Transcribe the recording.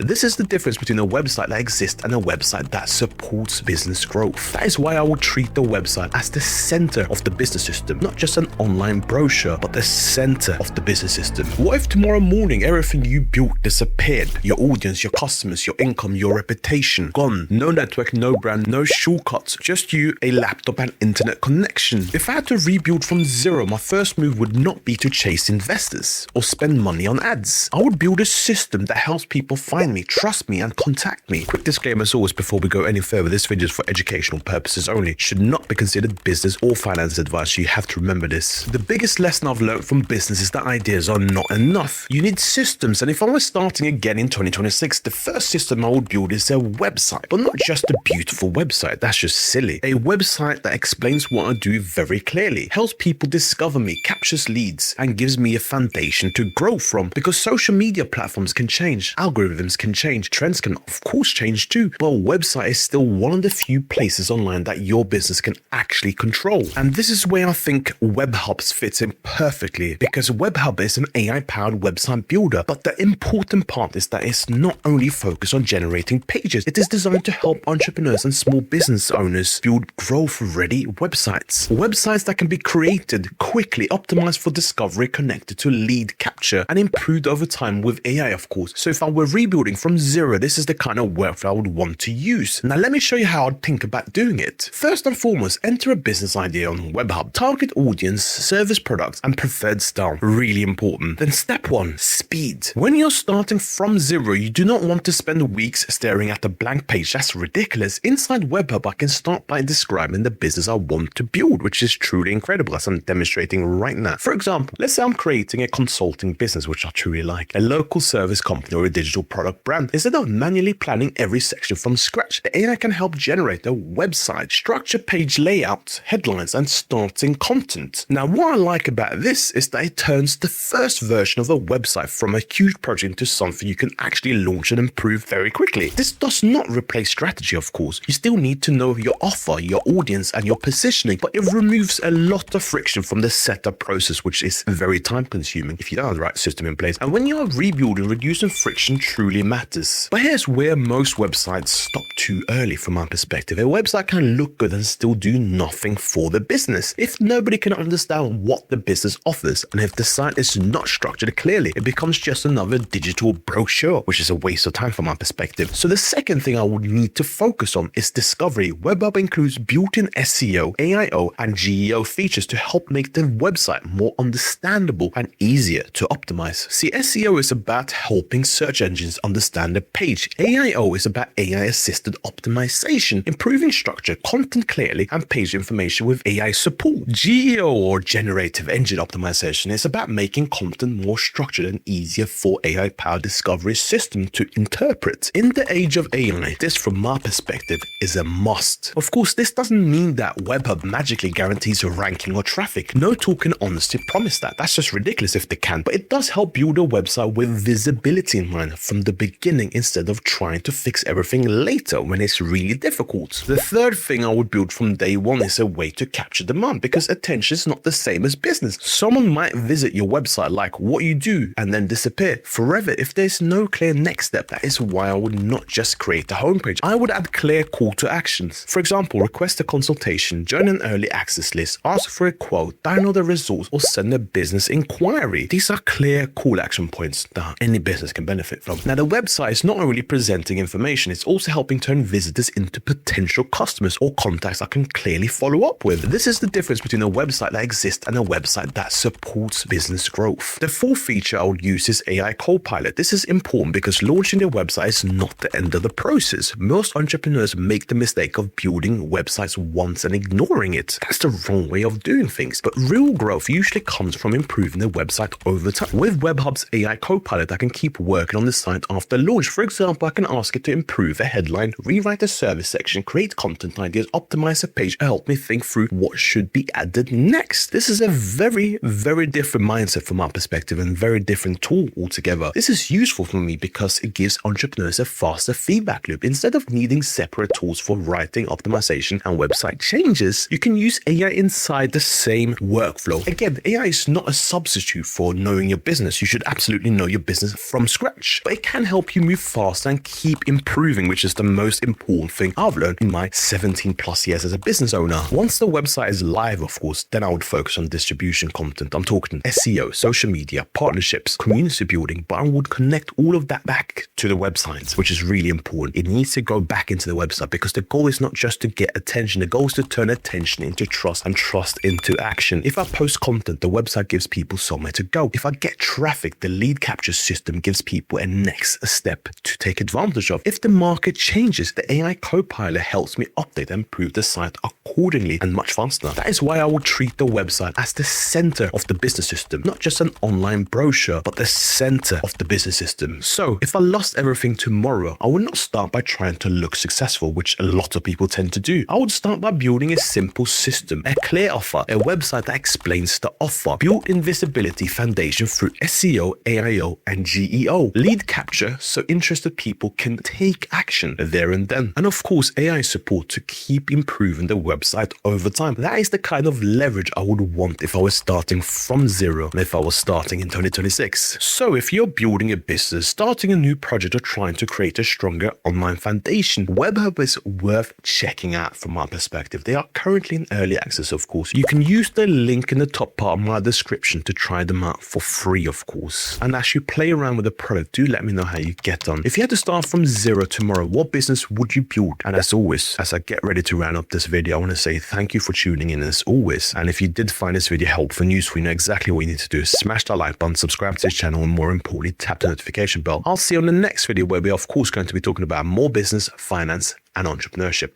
This is the difference between a website that exists and a website that supports business growth. That is why I would treat the website as the center of the business system, not just an online brochure, but the center of the business system. What if tomorrow morning everything you built disappeared? Your audience, your customers, your income, your reputation, gone. No network, no brand, no shortcuts, just you, a laptop and internet connection. If I had to rebuild from zero, my first move would not be to chase investors or spend money on ads. I would build a system that helps people find me, trust me, and contact me. Quick disclaimer as always before we go any further, this video is for educational purposes only. Should not be considered business or finance advice. You have to remember this. The biggest lesson I've learned from business is that ideas are not enough. You need systems, and if I was starting again in 2026, the first system I would build is a website, but not just a beautiful website. That's just silly. A website that explains what I do very clearly, helps people discover me, captures leads, and gives me a foundation to grow from. Because social media platforms can change, algorithms can change, trends can of course change too, but a website is still one of the few places online that your business can actually control. And this is where I think WebHub fits in perfectly, because WebHub is an AI-powered website builder, but the important part is that it's not only focused on generating pages, it is designed to help entrepreneurs and small business owners build growth-ready websites. Websites that can be created quickly, optimized for discovery, connected to lead capture, and improved over time with AI, of course. So if I were rebuilding from zero, this is the kind of workflow I would want to use. Now let me show you how I'd think about doing it. First and foremost, enter a business idea on WebHub. Target audience, service products, and preferred style. Really important. Then step 1, speed. When you're starting from zero, you do not want to spend weeks staring at a blank page. That's ridiculous. Inside WebHub, I can start by describing the business I want to build, which is truly incredible, as I'm demonstrating right now. For example, let's say I'm creating a consulting business, which I truly like, a local service company or a digital product brand. Instead of manually planning every section from scratch, the AI can help generate a website, structure page layout, headlines, and starting content. Now, what I like about this is that it turns the first version of a website from a huge project into something you can actually launch and improve very quickly. This does not replace strategy, of course. You still need to know your offer, your audience, and your positioning, but it removes a lot of friction from the setup process, which is very time consuming if you don't have the right system in place. And when you are rebuilding, reducing friction truly matters. But here's where most websites stop too early from my perspective. A website can look good and still do nothing for the business. If nobody can understand what the business offers, and if the site is not structured clearly, it becomes just another digital brochure, which is a waste of time from my perspective. So the second thing I would need to focus on is discovery. WebHub includes built-in SEO, AIO, and GEO features to help make the website more understandable and easier to optimize. See, SEO is about helping search engines understand the page. AIO is about AI-assisted optimization, improving structure, content clearly, and page information with AI support. GEO, or generative engine optimization, is about making content more structured and easier for AI-powered discovery system to interpret. In the age of AI, this from my perspective is a must. Of course, this doesn't mean that WebHub magically guarantees ranking or traffic. No talk and honesty promise that. That's just ridiculous if they can. But it does help build a website with visibility in mind from the beginning instead of trying to fix everything later when it's really difficult. The third thing I would build from day one is a way to capture demand, because attention is not the same as business. Someone might visit your website, like what you do, and then disappear forever if there's no clear next step. That is why I would not just create a homepage. I would add clear call to actions. For example, request a consultation, join an early access list, ask for a quote, download a resource, or send a business inquiry. These are clear call action points that any business can benefit from. Now, the website is not only presenting information, it's also helping turn visitors into potential customers or contacts I can clearly follow up with. This is the difference between a website that exists and a website that supports business growth. The fourth feature I would use is AI Copilot. This is important because launching their website is not the end of the process. Most entrepreneurs make the mistake of building websites once and ignoring it. That's the wrong way of doing things. But real growth usually comes from improving the website over time. With WebHub's AI Copilot, I can keep working on the site after launch. For example, I can ask it to improve a headline, rewrite a service section, create content ideas, optimize a page, and help me think through what should be added next. This is a very, very different mindset from my perspective and very different tool altogether. This is useful for me because it gives entrepreneurs a faster feedback loop. Instead of needing separate tools for writing, optimization, and website changes, you can use AI inside the same workflow. Again, AI is not a substitute for knowing your business. You should absolutely know your business from scratch, but it can help you move faster and keep improving, which is the most important thing I've learned in my 17 plus years as a business owner. Once the website is live, of course, then I would focus on distribution content. I'm talking SEO, social media, partnerships, community building, but I would connect all of that back to the website, which is really important. It needs to go back into the website because the goal is not just to get attention. The goal is to turn attention into trust and trust into action. If I post content, the website gives people somewhere to go. If I get traffic, the lead capture system gives people a next step to take advantage of. If the market changes, the AI copilot helps me update and improve the site accordingly and much faster. That is why I will treat the website as the center of the business system, not just an online brochure, but the center of the business system. So if I lost everything tomorrow, I would not start by trying to look successful, which a lot of people tend to do. I would start by building a simple system, a clear offer, a website that explains the offer, built-in visibility foundation through SEO, AIO, and GEO, lead capture so interested people can take action there and then, and of course AI support to keep improving the website over time. That is the kind of leverage I would want if I was starting from zero and if I was starting in 2026. So if you're building a business, starting a new project, or trying to create a stronger online foundation, WebHub is worth checking out from my perspective. They are currently in early access, of course. You can use the link in the top part of my description to try them out for free, of course. And as you play around with the product, do let me know how you get on. If you had to start from zero tomorrow, what business would you build? And as always, as I get ready to round up this video, I want to say thank you for tuning in as always. And if you did find this video helpful and useful, you know exactly what you need to do. Smash that like button, subscribe to this channel, and more importantly, tap the notification bell. I'll see you on the next video where we're of course going to be talking about more business, finance, and entrepreneurship.